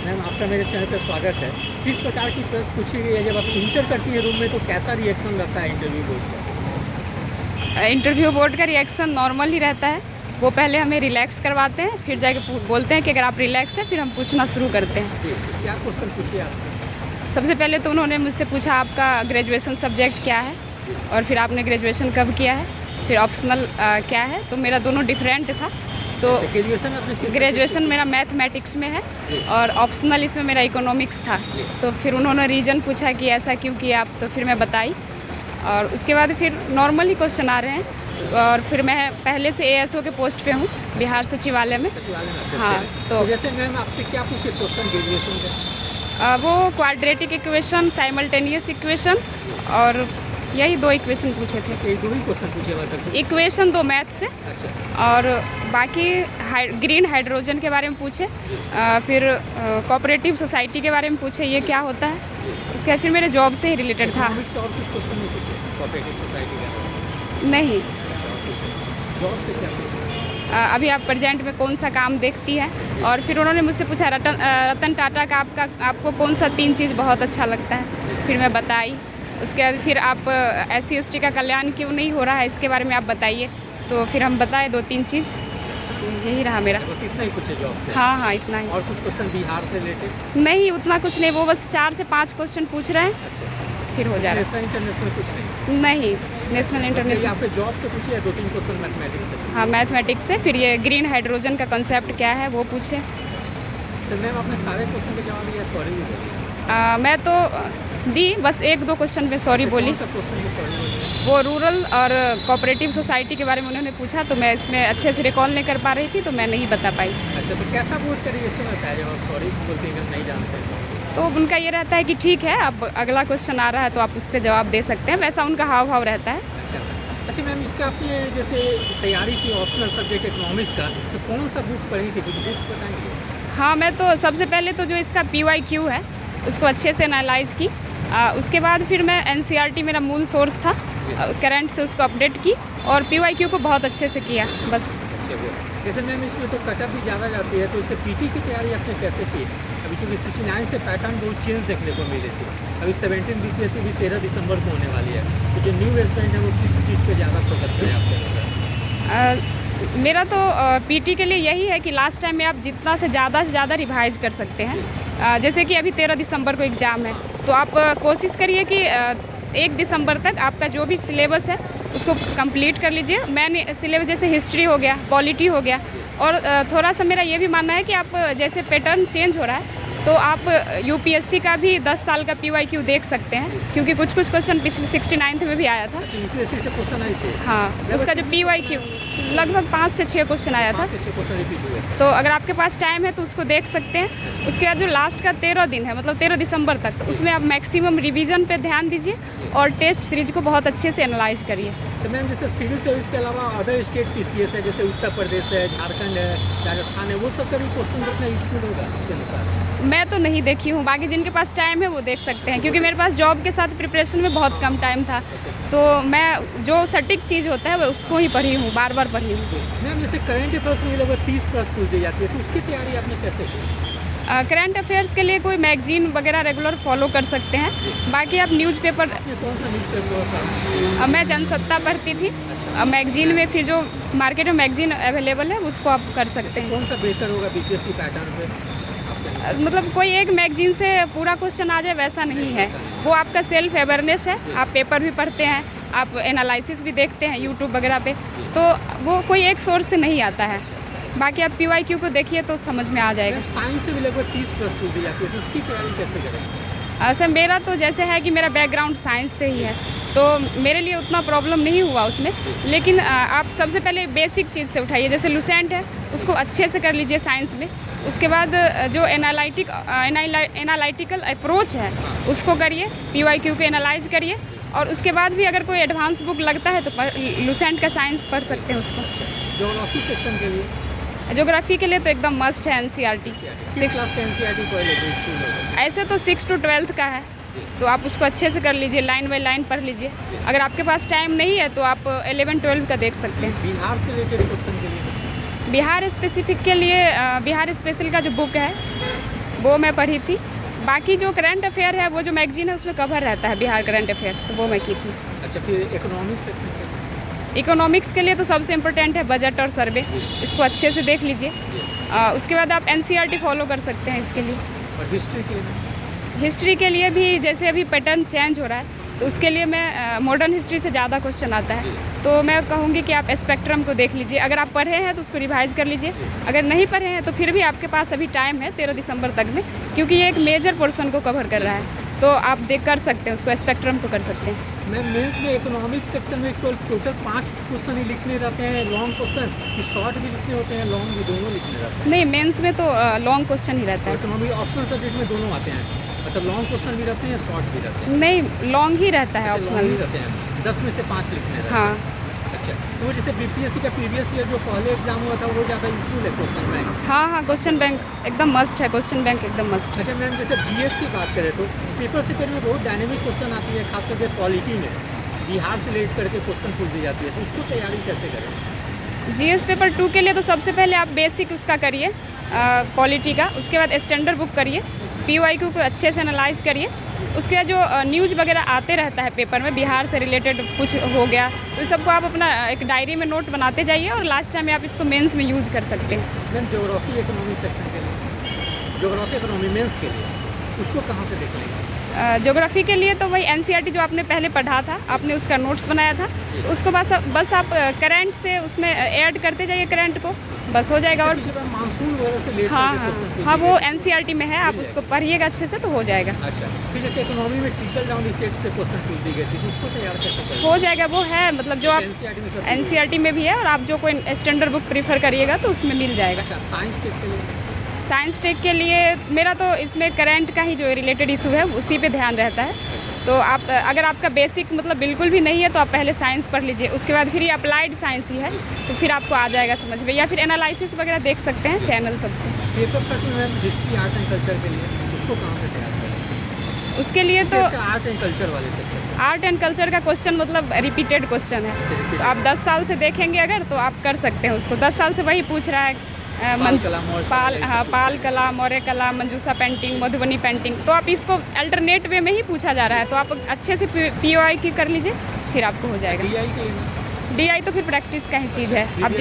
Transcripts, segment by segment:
Ma'am आपका मेरे channel पर स्वागत है। किस प्रकार की प्रश्न पूछी गई है जब आप इंटर करती है रूम में तो कैसा रिएक्शन रहता है इंटरव्यू बोर्ड का? इंटरव्यू बोर्ड का रिएक्शन नॉर्मल ही रहता है। वो पहले हमें रिलैक्स करवाते हैं, फिर जाके बोलते हैं कि अगर आप रिलैक्स हैं फिर हम पूछना शुरू करते हैं। क्या क्वेश्चन पूछिए आपसे? सबसे पहले तो उन्होंने मुझसे पूछा आपका ग्रेजुएशन सब्जेक्ट क्या है और फिर आपने ग्रेजुएशन कब किया है, फिर ऑप्शनल क्या है। तो मेरा दोनों डिफरेंट था। तो ग्रेजुएशन मेरा मैथमेटिक्स में है और ऑप्शनल इसमें मेरा इकोनॉमिक्स था। तो फिर उन्होंने रीज़न पूछा कि ऐसा क्यों किया आप, तो फिर मैं बताई और उसके बाद फिर नॉर्मल ही क्वेश्चन आ रहे हैं। और फिर मैं पहले से एएसओ के पोस्ट पे हूँ बिहार सचिवालय में। हाँ, तो जैसे मैम आपसे क्या पूछे क्वेश्चन ग्रेजुएशन का? वो क्वाड्रेटिक इक्वेशन, साइमल्टेनियस इक्वेशन और यही 2 इक्वेशन पूछे थे। दो ही क्वेश्चन पूछे मतलब? इक्वेशन 2 मैथ से। अच्छा। और बाकी ग्रीन हाइड्रोजन के बारे में पूछे, फिर कोऑपरेटिव सोसाइटी के बारे में पूछे ये क्या होता है। उसके बाद फिर मेरे जॉब से ही रिलेटेड था। और कुछ क्वेश्चन नहीं पूछे कोऑपरेटिव सोसाइटी का? नहीं। जॉब से क्या पूछे? अभी आप प्रेजेंट में कौन सा काम देखती है। और फिर उन्होंने मुझसे पूछा रतन टाटा का आपको कौन सा 3 चीज़ बहुत अच्छा लगता है। फिर मैं बताई। उसके बाद फिर आप SC/ST का कल्याण क्यों नहीं हो रहा है इसके बारे में आप बताइए। तो फिर हम बताए 2-3 चीज़। यही रहा मेरा। बस इतना ही पूछे जॉब से? हाँ, इतना ही। और कुछ क्वेश्चन बिहार से रिलेटेड? नहीं, उतना कुछ नहीं। वो बस 4 से 5 क्वेश्चन पूछ रहे हैं। फिर हो जा रहा नेशनल इंटरनेशनल कुछ है। नहीं, नेशनल इंटरनेशनल। आपके जॉब से पूछे या 2-3 क्वेश्चन मैथमेटिक्स से? हाँ, मैथमेटिक्स से। फिर ये ग्रीन हाइड्रोजन का कंसेप्ट क्या है वो पूछे। तो मैम आपने सारे क्वेश्चन के जवाब दिया, सॉरी भी बोलिए? मैं तो दी, बस 1-2 क्वेश्चन में सॉरी बोली। वो रूरल और कोऑपरेटिव सोसाइटी के बारे में उन्होंने पूछा तो मैं इसमें अच्छे से रिकॉल नहीं कर पा रही थी तो मैं नहीं बता पाई। अच्छा, तो कैसा बोर्ड का रिएक्शन रहता है जब आप सॉरी बोलते हैं नहीं जानते हैं? तो उनका ये रहता है कि ठीक है, अब अगला क्वेश्चन आ रहा है तो आप उस पर जवाब दे सकते हैं। वैसा उनका हाव भाव रहता है। अच्छा मैम, इसका आपने जैसे तैयारी की ऑप्शनल सब्जेक्ट इकोनॉमिक्स का, तो कौन सा बुक पढ़ी थी, कुछ बुक बताएंगे? हाँ, मैं तो सबसे पहले तो जो इसका PYQ है उसको अच्छे से एनालाइज़ की। उसके बाद फिर मैं NCERT मेरा मूल सोर्स था, करंट से उसको अपडेट की और PYQ को बहुत अच्छे से किया बस। जैसे मैम इसमें तो कटअप भी ज़्यादा जाती है, तो इससे PT की तैयारी आपने कैसे की? अभी चूँकि 69 से पैटर्न बहुत चेंज देखने को मिले थे। अभी 17 BPSC भी 13 दिसंबर को होने वाली है। तो जो न्यू स्टूडेंट है वो किस चीज़ पे ज़्यादा फोकस करें आपके? मेरा तो PT के लिए यही है कि लास्ट टाइम में आप जितना से ज़्यादा रिवाइज कर सकते हैं। जैसे कि अभी 13 दिसंबर को एग्ज़ाम है तो आप कोशिश करिए कि 1 दिसंबर तक आपका जो भी सिलेबस है उसको कंप्लीट कर लीजिए। मैंने सिलेबस जैसे हिस्ट्री हो गया, पॉलिटी हो गया और थोड़ा सा मेरा ये भी मानना है कि आप जैसे पैटर्न चेंज हो रहा है तो आप UPSC का भी 10 साल का PYQ देख सकते हैं क्योंकि कुछ क्वेश्चन पिछले 69th में भी आया था। UPSC से क्वेश्चन आए थे? हाँ, उसका जो PYQ लगभग 5 से 6 क्वेश्चन आया था। तो अगर आपके पास टाइम है तो उसको देख सकते हैं। उसके बाद जो लास्ट का 13 दिन है मतलब 13 दिसंबर तक, तो उसमें आप मैक्सिमम रिवीजन पे ध्यान दीजिए और टेस्ट सीरीज को बहुत अच्छे से एनालाइज करिए। तो मैम जैसे सिविल सर्विस के अलावा अदर स्टेट PCS है, जैसे उत्तर प्रदेश है, झारखंड है, राजस्थान है, वो सब का भी क्वेश्चन रखना यूजफुल होगा आपके अनुसार? मैं तो नहीं देखी हूँ, बाकी जिनके पास टाइम है वो देख सकते हैं क्योंकि मेरे पास जॉब के साथ प्रिपरेशन में बहुत कम टाइम था। तो मैं जो सटीक चीज़ होता है वो उसको ही पढ़ी हूँ, बार बार पढ़ी हूँ। मैम जैसे करंट अफेयर्स में लगभग 30 प्लस पूछ दी जाती है, तो उसकी तैयारी आपने कैसे की? करंट अफेयर्स के लिए कोई मैगजीन वगैरह रेगुलर फॉलो कर सकते हैं। बाकी आप न्यूज़पेपर। कौन सा न्यूज़पेपर? मैं जनसत्ता पढ़ती थी। मैगजीन में फिर जो मार्केट में मैगजीन अवेलेबल है उसको आप कर सकते हैं। कौन सा बेहतर होगा BPSC पैटर्न पे? मतलब कोई एक मैगजीन से पूरा क्वेश्चन आ जाए वैसा नहीं है। वो आपका सेल्फ अवेयरनेस है। आप पेपर भी पढ़ते हैं, आप एनालिसिस भी देखते हैं यूट्यूब वगैरह पे, तो वो कोई एक सोर्स से नहीं आता है। बाकी आप PYQ को देखिए तो समझ में आ जाएगा। साइंस से भी लगभग 30 प्लस पूछ दी जाती है, तो उसकी तैयारी कैसे करें? सर मेरा तो जैसे है कि मेरा बैकग्राउंड साइंस से ही है तो मेरे लिए उतना प्रॉब्लम नहीं हुआ उसमें। लेकिन आप सबसे पहले बेसिक चीज़ से उठाइए, जैसे लुसेंट है उसको अच्छे से कर लीजिए साइंस में। उसके बाद जो एनालिटिकल अप्रोच है उसको करिए, PYQ को एनालाइज करिए और उसके बाद भी अगर कोई एडवांस बुक लगता है तो लुसेंट का साइंस पढ़ सकते हैं उसको। ज्योग्राफी सेक्शन के लिए? ज्योग्राफी के लिए तो एकदम मस्ट है NCERT। ऐसे तो 6 to 12th का है तो आप उसको अच्छे से कर लीजिए, लाइन बाई लाइन पढ़ लीजिए। अगर आपके पास टाइम नहीं है तो आप 11-12 का देख सकते हैं। बिहार से रिलेटेड क्वेश्चन के लिए? बिहार स्पेसिफिक के लिए बिहार स्पेशल का जो बुक है वो मैं पढ़ी थी। बाकी जो करंट अफेयर है वो जो मैगजीन है उसमें कवर रहता है बिहार करंट अफेयर, तो वो मैं की थी। अच्छा, फिर इकोनॉमिक्स सेक्शन? इकोनॉमिक्स के लिए तो सबसे इम्पोर्टेंट है बजट और सर्वे, इसको अच्छे से देख लीजिए। उसके बाद आप NCERT फॉलो कर सकते हैं इसके लिए। और हिस्ट्री के लिए? हिस्ट्री के लिए भी जैसे अभी पैटर्न चेंज हो रहा है, तो उसके लिए मैं मॉडर्न हिस्ट्री से ज़्यादा क्वेश्चन आता है, तो मैं कहूँगी कि आप स्पेक्ट्रम को देख लीजिए। अगर आप पढ़े हैं तो उसको रिवाइज कर लीजिए, अगर नहीं पढ़े हैं तो फिर भी आपके पास अभी टाइम है 13 दिसंबर तक में, क्योंकि ये एक मेजर पोर्शन को कवर कर रहा है, तो आप देख कर सकते हैं उसको, स्पेक्ट्रम को कर सकते हैं। मैम मेंस में इकोनॉमिक सेक्शन में टोटल 5 क्वेश्चन ही लिखने रहते हैं, लॉन्ग क्वेश्चन, कि शॉर्ट भी लिखने होते हैं, लॉन्ग भी, दोनों लिखने रहते हैं? नहीं, मेंस में तो लॉन्ग क्वेश्चन ही रहता है। इकोनॉमिक ऑप्शनल सब्जेक्ट में दोनों आते हैं, मतलब लॉन्ग क्वेश्चन भी रहते हैं, शॉर्ट भी रहते हैं? नहीं, लॉन्ग ही रहता है, ऑप्शनल ही रहते हैं, 10 में से 5 लिखने रहते हैं। हाँ। अच्छा, तो जैसे BPSC का प्रीवियस ईयर जो पहले एग्जाम हुआ था वो ज़्यादा यूजफुल है क्वेश्चन बैंक? हाँ, क्वेश्चन बैंक एकदम मस्ट है, क्वेश्चन बैंक एकदम मस्ट है। अच्छा मैम, जैसे GS की बात करें तो पेपर से में बहुत डायनेमिक क्वेश्चन आती है, खास करके पॉलिटी में बिहार से रिलेट करके क्वेश्चन पूछ दी जाती है, तो उसको तैयारी कैसे करें? GS पेपर 2 के लिए तो सबसे पहले आप बेसिक उसका करिए पॉलिटी का, उसके बाद स्टैंडर्ड बुक करिए, PYQ को अच्छे से एनालाइज करिए, उसके बाद जो न्यूज़ वगैरह आते रहता है पेपर में बिहार से रिलेटेड कुछ हो गया, तो इस सबको आप अपना एक डायरी में नोट बनाते जाइए और लास्ट टाइम में आप इसको मेंस में यूज कर सकते हैं। मैम ज्योग्राफी इकोनॉमी सेक्शन के लिए, ज्योग्राफी इकोनॉमी मेंस के लिए उसको कहाँ से देख लेंगे? ज्योग्राफी के लिए तो वही NCERT जो आपने पहले पढ़ा था, आपने उसका नोट्स बनाया था, तो उसको बस आप करंट से उसमें ऐड करते जाइए करंट को, बस हो जाएगा। और मानसून वगैरह से हाँ, वो NCERT में है, आप उसको पढ़िएगा अच्छे से तो हो जाएगा। अच्छा, फिर जैसे इकोनॉमी में ट्रिकल डाउन इफेक्ट से क्वेश्चन पूछ दी गई थी, उसको तैयार कैसे करें? हो जाएगा, वो है, मतलब जो आप NCERT में भी है, और आप जो कोई स्टैंडर्ड बुक प्रीफर करिएगा तो उसमें मिल जाएगा। अच्छा, साइंस टेक के लिए? साइंस टेक के लिए मेरा तो इसमें करंट का ही जो रिलेटेड इशू है उसी पे ध्यान रहता है, तो आप अगर आपका बेसिक मतलब बिल्कुल भी नहीं है तो आप पहले साइंस पढ़ लीजिए, उसके बाद फिर ये अप्लाइड साइंस ही है, तो फिर आपको आ जाएगा समझ में, या फिर एनालिसिस वगैरह देख सकते हैं चैनल सबसे। Paper 30 ma'am history art and culture के लिए उसको कहाँ से तैयार करें? उसके लिए तो आर्ट एंड कल्चर वाले सेक्शन, आर्ट एंड कल्चर का क्वेश्चन मतलब रिपीटेड क्वेश्चन है, तो आप 10 साल से देखेंगे अगर तो आप कर सकते हैं उसको, 10 साल से वही पूछ रहा है, पाल कला, मौर्य कला, मंजूषा पेंटिंग, मधुबनी पेंटिंग, तो आप इसको अल्टरनेट वे में ही पूछा जा रहा है, तो आप अच्छे से PYQ कर लीजिए, फिर आपको हो जाएगा। DI तो फिर प्रैक्टिस का ही चीज़ है, आप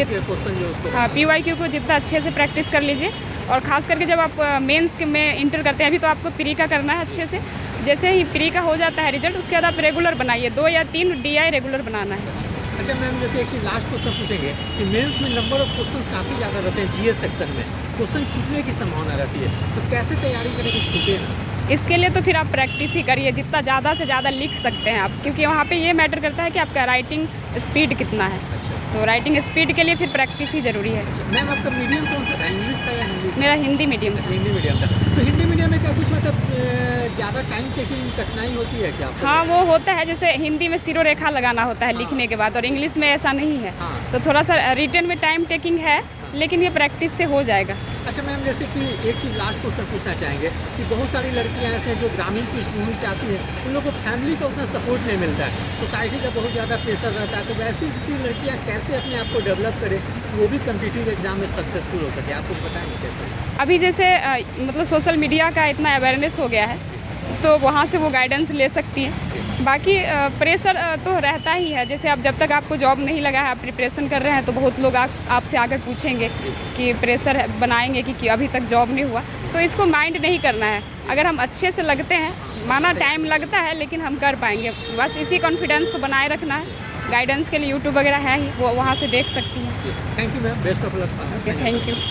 हाँ PYQ को जितना अच्छे से प्रैक्टिस कर लीजिए, और ख़ास करके जब आप मेंस में इंटर करते हैं अभी तो आपको प्री का करना है अच्छे से, जैसे ही प्री का हो जाता है रिजल्ट उसके बाद आप रेगुलर बनाइए, 2 या 3 DI रेगुलर बनाना है। अच्छा मैम, जैसे एक लास्ट क्वेश्चन पूछेंगे कि मेंस में नंबर ऑफ क्वेश्चंस काफ़ी ज़्यादा रहते हैं, GS सेक्शन में क्वेश्चन छूटने की संभावना रहती है, तो कैसे तैयारी करें कि छूटे ना? इसके लिए तो फिर आप प्रैक्टिस ही करिए, जितना ज़्यादा से ज़्यादा लिख सकते हैं आप, क्योंकि वहाँ पे ये मैटर करता है कि आपका राइटिंग स्पीड कितना है। अच्छा, तो राइटिंग स्पीड के लिए फिर प्रैक्टिस ही ज़रूरी है। मैम आपका मीडियम कौन सा था, इंग्लिश था या हिंदी? मेरा हिंदी मीडियम था। हिंदी मीडियम था, तो हिंदी मीडियम में क्या कुछ मतलब ज़्यादा टाइम टेकिंग कठिनाई होती है क्या? हाँ, वो होता है, जैसे हिंदी में सिरो रेखा लगाना होता है लिखने के बाद, और इंग्लिश में ऐसा नहीं है, तो थोड़ा सा रिटन में टाइम टेकिंग है, लेकिन ये प्रैक्टिस से हो जाएगा। अच्छा मैम, जैसे कि एक चीज़ लास्ट क्वेश्चन पूछना चाहेंगे कि बहुत सारी लड़कियां ऐसे हैं जो ग्रामीण पृष्ठभूमि से आती हैं, उन लोगों को फैमिली का उतना सपोर्ट नहीं मिलता है, सोसाइटी का बहुत ज़्यादा प्रेशर रहता है, तो वैसी स्थिति लड़कियां कैसे अपने आप को डेवलप करें, वो भी कम्पिटिटिव एग्जाम में सक्सेसफुल हो सके, आपको बताएंगे कैसे? अभी जैसे मतलब सोशल मीडिया का इतना अवेयरनेस हो गया है, तो वहाँ से वो गाइडेंस ले सकती हैं। बाकी प्रेशर तो रहता ही है, जैसे आप जब तक आपको जॉब नहीं लगा है, आप प्रिपरेशन कर रहे हैं, तो बहुत लोग आपसे आकर पूछेंगे कि प्रेशर बनाएंगे कि अभी तक जॉब नहीं हुआ, तो इसको माइंड नहीं करना है। अगर हम अच्छे से लगते हैं, माना टाइम लगता है लेकिन हम कर पाएंगे, बस इसी कॉन्फिडेंस को बनाए रखना है। गाइडेंस के लिए यूट्यूब वगैरह है ही, वो वहाँ से देख सकती हैं। Thank you ma'am, best of luck. Thank you.